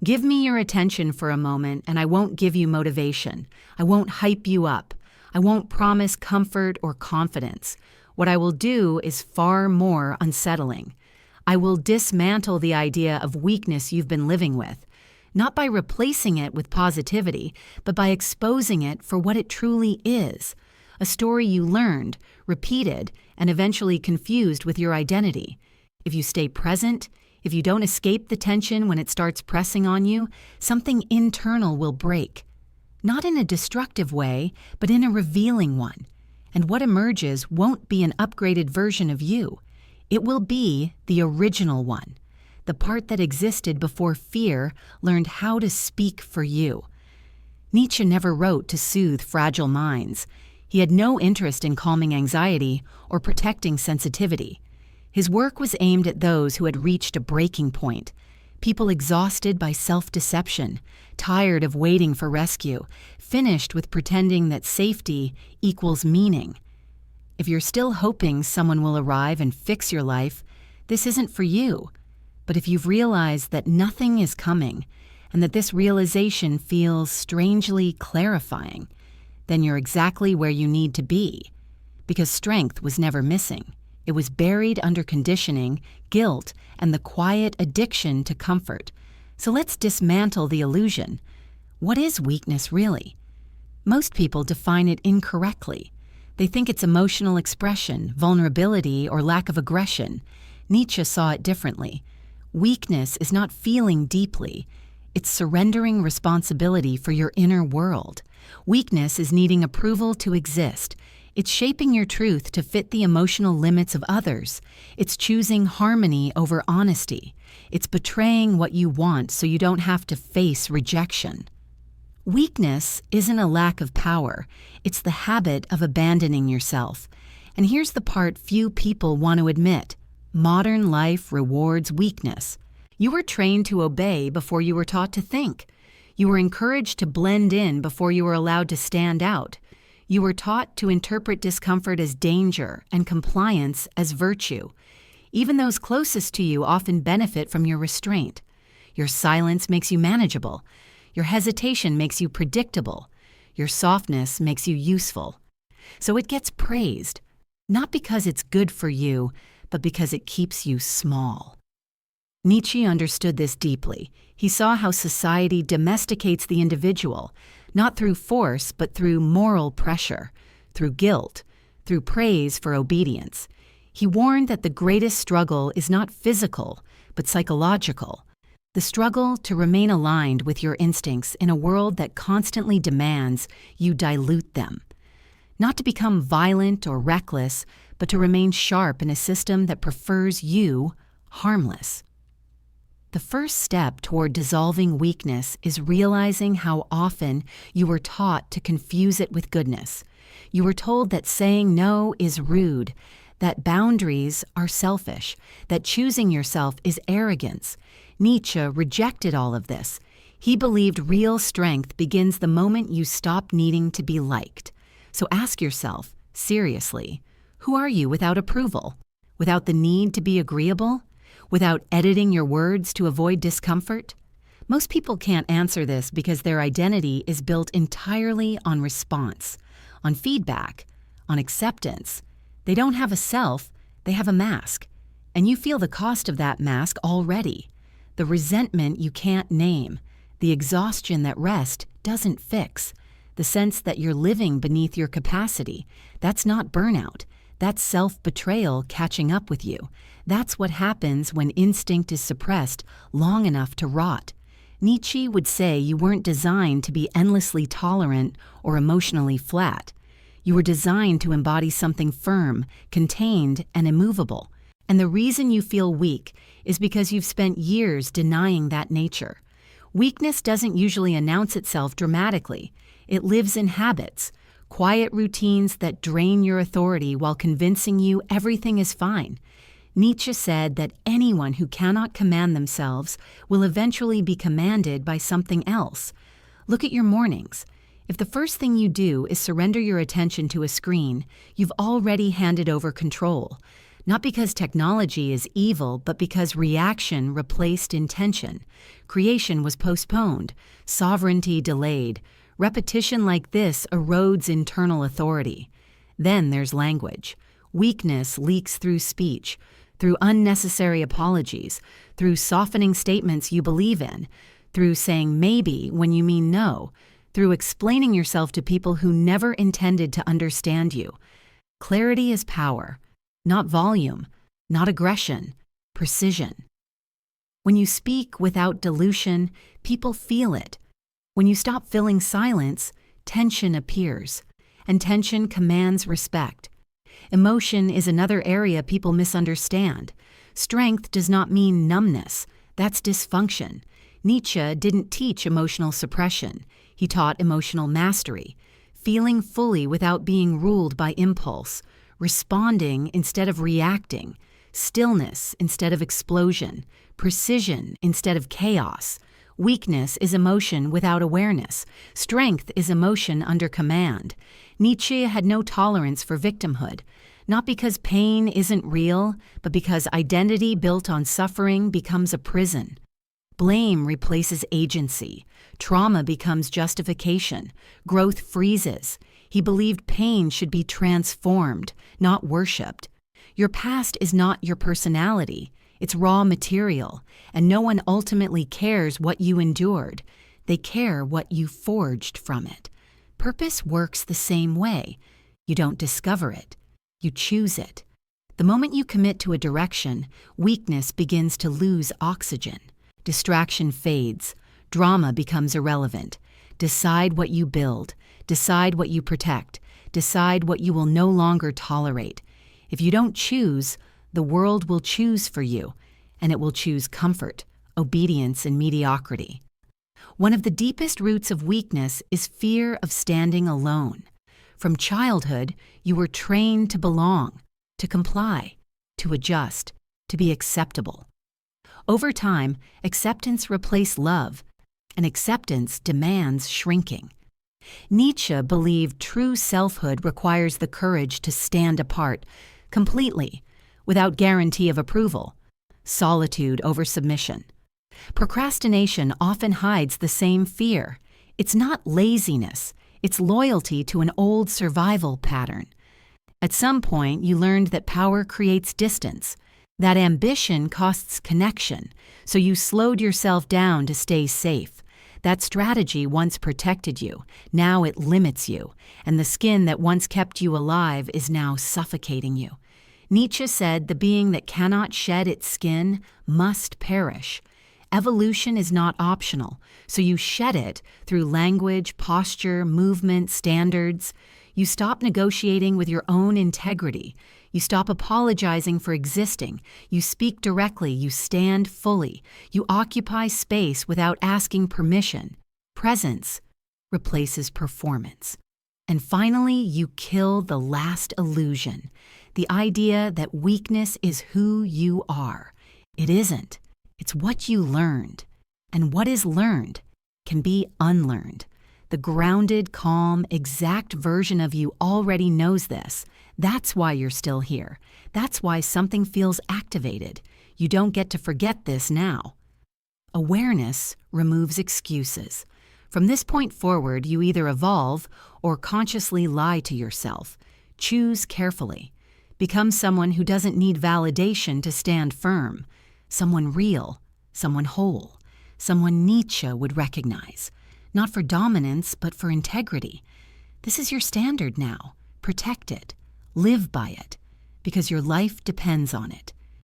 Give me your attention for a moment and I won't give you motivation. I won't hype you up. I won't promise comfort or confidence. What I will do is far more unsettling. I will dismantle the idea of weakness you've been living with, not by replacing it with positivity, but by exposing it for what it truly is, a story you learned, repeated, and eventually confused with your identity. If you stay present, if you don't escape the tension when it starts pressing on you, something internal will break. Not in a destructive way, but in a revealing one. And what emerges won't be an upgraded version of you. It will be the original one, the part that existed before fear learned how to speak for you. Nietzsche never wrote to soothe fragile minds. He had no interest in calming anxiety or protecting sensitivity. His work was aimed at those who had reached a breaking point, people exhausted by self-deception, tired of waiting for rescue, finished with pretending that safety equals meaning. If you're still hoping someone will arrive and fix your life, this isn't for you. But if you've realized that nothing is coming, and that this realization feels strangely clarifying, then you're exactly where you need to be. Because strength was never missing. It was buried under conditioning, guilt, and the quiet addiction to comfort. So let's dismantle the illusion. What is weakness really? Most people define it incorrectly. They think it's emotional expression, vulnerability, or lack of aggression. Nietzsche saw it differently. Weakness is not feeling deeply. It's surrendering responsibility for your inner world. Weakness is needing approval to exist. It's shaping your truth to fit the emotional limits of others. It's choosing harmony over honesty. It's betraying what you want so you don't have to face rejection. Weakness isn't a lack of power. It's the habit of abandoning yourself. And here's the part few people want to admit. Modern life rewards weakness. You were trained to obey before you were taught to think. You were encouraged to blend in before you were allowed to stand out. You were taught to interpret discomfort as danger and compliance as virtue. Even those closest to you often benefit from your restraint. Your silence makes you manageable. Your hesitation makes you predictable. Your softness makes you useful. So it gets praised, not because it's good for you, but because it keeps you small. Nietzsche understood this deeply. He saw how society domesticates the individual, not through force, but through moral pressure, through guilt, through praise for obedience. He warned that the greatest struggle is not physical, but psychological. The struggle to remain aligned with your instincts in a world that constantly demands you dilute them. Not to become violent or reckless, but to remain sharp in a system that prefers you harmless. The first step toward dissolving weakness is realizing how often you were taught to confuse it with goodness. You were told that saying no is rude, that boundaries are selfish, that choosing yourself is arrogance. Nietzsche rejected all of this. He believed real strength begins the moment you stop needing to be liked. So ask yourself, seriously, who are you without approval? Without the need to be agreeable? Without editing your words to avoid discomfort? Most people can't answer this because their identity is built entirely on response, on feedback, on acceptance. They don't have a self, they have a mask. And you feel the cost of that mask already. The resentment you can't name, the exhaustion that rest doesn't fix, the sense that you're living beneath your capacity. That's not burnout. That's self-betrayal catching up with you. That's what happens when instinct is suppressed long enough to rot. Nietzsche would say you weren't designed to be endlessly tolerant or emotionally flat. You were designed to embody something firm, contained, and immovable. And the reason you feel weak is because you've spent years denying that nature. Weakness doesn't usually announce itself dramatically. It lives in habits, quiet routines that drain your authority while convincing you everything is fine. Nietzsche said that anyone who cannot command themselves will eventually be commanded by something else. Look at your mornings. If the first thing you do is surrender your attention to a screen, you've already handed over control. Not because technology is evil, but because reaction replaced intention. Creation was postponed, sovereignty delayed. Repetition like this erodes internal authority. Then there's language. Weakness leaks through speech, through unnecessary apologies, through softening statements you believe in, through saying maybe when you mean no, through explaining yourself to people who never intended to understand you. Clarity is power, not volume, not aggression, precision. When you speak without dilution, people feel it. When you stop filling silence, tension appears, and tension commands respect. Emotion is another area people misunderstand. Strength does not mean numbness. That's dysfunction. Nietzsche didn't teach emotional suppression. He taught emotional mastery, feeling fully without being ruled by impulse, responding instead of reacting, stillness instead of explosion, precision instead of chaos. Weakness is emotion without awareness. Strength is emotion under command. Nietzsche had no tolerance for victimhood, not because pain isn't real, but because identity built on suffering becomes a prison. Blame replaces agency. Trauma becomes justification. Growth freezes. He believed pain should be transformed, not worshipped. Your past is not your personality. It's raw material, and no one ultimately cares what you endured. They care what you forged from it. Purpose works the same way. You don't discover it. You choose it. The moment you commit to a direction, weakness begins to lose oxygen. Distraction fades. Drama becomes irrelevant. Decide what you build. Decide what you protect. Decide what you will no longer tolerate. If you don't choose, the world will choose for you, and it will choose comfort, obedience, and mediocrity. One of the deepest roots of weakness is fear of standing alone. From childhood, you were trained to belong, to comply, to adjust, to be acceptable. Over time, acceptance replaced love, and acceptance demands shrinking. Nietzsche believed true selfhood requires the courage to stand apart, completely, without guarantee of approval, solitude over submission. Procrastination often hides the same fear. It's not laziness, it's loyalty to an old survival pattern. At some point, you learned that power creates distance, that ambition costs connection, so you slowed yourself down to stay safe. That strategy once protected you, now it limits you, and the skin that once kept you alive is now suffocating you. Nietzsche said the being that cannot shed its skin must perish. Evolution is not optional, so you shed it through language, posture, movement, standards. You stop negotiating with your own integrity. You stop apologizing for existing. You speak directly. You stand fully. You occupy space without asking permission. Presence replaces performance. And finally, you kill the last illusion, the idea that weakness is who you are. It isn't. It's what you learned. And what is learned can be unlearned. The grounded, calm, exact version of you already knows this. That's why you're still here. That's why something feels activated. You don't get to forget this now. Awareness removes excuses. From this point forward, you either evolve or consciously lie to yourself. Choose carefully. Become someone who doesn't need validation to stand firm. Someone real, someone whole, someone Nietzsche would recognize. Not for dominance, but for integrity. This is your standard now. Protect it. Live by it. Because your life depends on it.